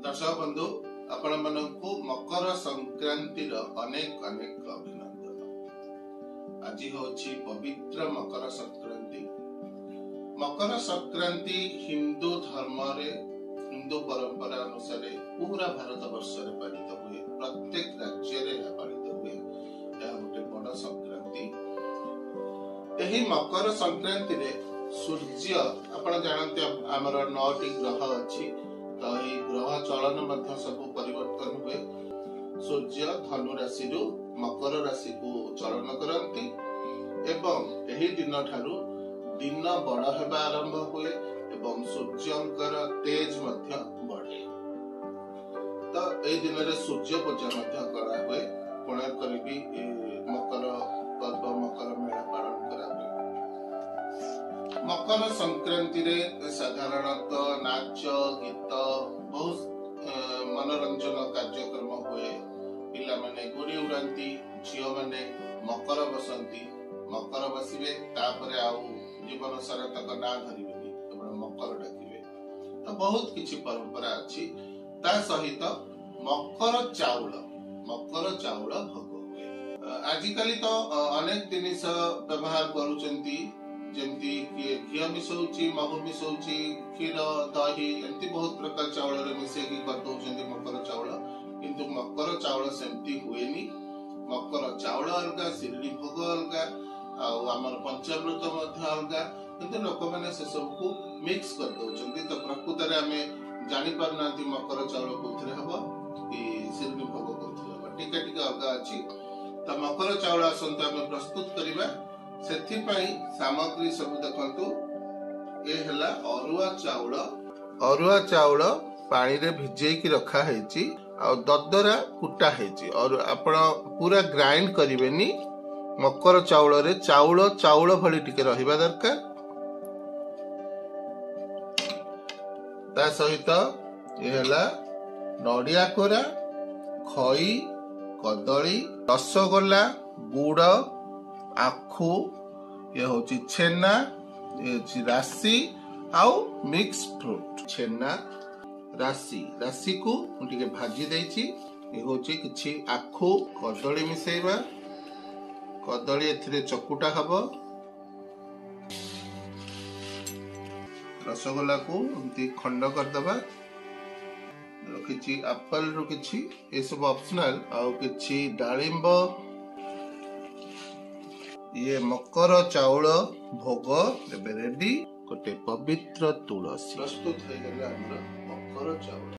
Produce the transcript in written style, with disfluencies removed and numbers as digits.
दर्शक बंधु आपण मानकु मकर संक्रांति अनेक अनेक अभिनंदन। आज होछि पवित्र मकर संक्रांति। मकर संक्रांति हिंदू धर्म रे हिंदू परंपरा अनुसार पूरा भारत वर्ष रे पालित हुए, प्रत्येक राज्य रे पालित हुए। यह गोटे बड़ संक्रांति। एही मकर संक्रांति रे सूर्य आपण जानते हमर 9टी ग्रह अछि, तो यह ग्रह चलन मध्य सब परिवर्तन हुए। सूर्य धनु राशि रु मकर राशि को चलन करती एवं एही दिन ठारू दिन बड़ हेबा आरंभ हुए एवं सूर्यंकर तेज मध्य बढ़े। तो एही दिन रे सूर्य पूजा मध्य करा हुए। कोणार्क रे भी मकर पर्व मकर मेला पालन करा हुए। मकर संक्रांति रे साधारणतः नाच गीत बहुत मनोरंजन कार्यक्रम हुए। पिला माने गुड़ी उड़ाती, झियो माने मकर बसंती, मकर बसिबे तापरे आउ जीवन सारा तक ना धरिबेनी, केवल मकर डाकिबे। तो बहुत किछि परंपरा अछि। ता सहित मकर चाउल भोग हुए। आजिकाली तो अनेक जिनिस व्यवहार करूचंती, जेमती घी मिसौची, महू मिसौची, क्षीर दही एमती बहुत प्रकार चाउल रे मिसेकी कर दउचंती मकर चाउल। किंतु मकर चाउल सेमती हुएनी। मकर चाउल अलगा, शिरडी भोग अलगा, आउ हमर पंचामृत मध्य अलगा, किंतु लोक माने से सब को मिक्स कर दउचंती। तो प्रकृत रे हमें जानि पारनांती मकर चाउल कोथरे हबो कि शिरडी भोग कोथरे हबो, टिका टिका अलगा अछि। तो मकर चाउल आसंत हमें प्रस्तुत करिबा। सेथि पई सामग्री सब देखंतु। ए हला अरुआ चाउल पानी रे भिजेई की रखा हेची आ ददरा कुटा हेची। और आपण पूरा ग्राइंड करिवेनी। मकर चाउल रे चाउल भली टिके रहिबा दरकार। ता सहित ए हला नडिया कोरा, खई, कदली, रसगोल्ला, गुड़, आखु, ये होची छेना, ये होची राशि आउ मिक्स फ्रूट। छेना राशि को टिके भाजी देइची। ये होची किछि आखु कदली मिसेइबा। कदली एथिरे चकुटा हबो। रसगोल्ला को एमती खंड कर दबा। रखिछि एप्पल रो किछि, ए सब ऑप्शनल। आउ किछि डालिंब। ये मकर चाउल भोग रेडी। गोटे पवित्र तुलसी प्रस्तुत हो गला हमर मकर चाउल।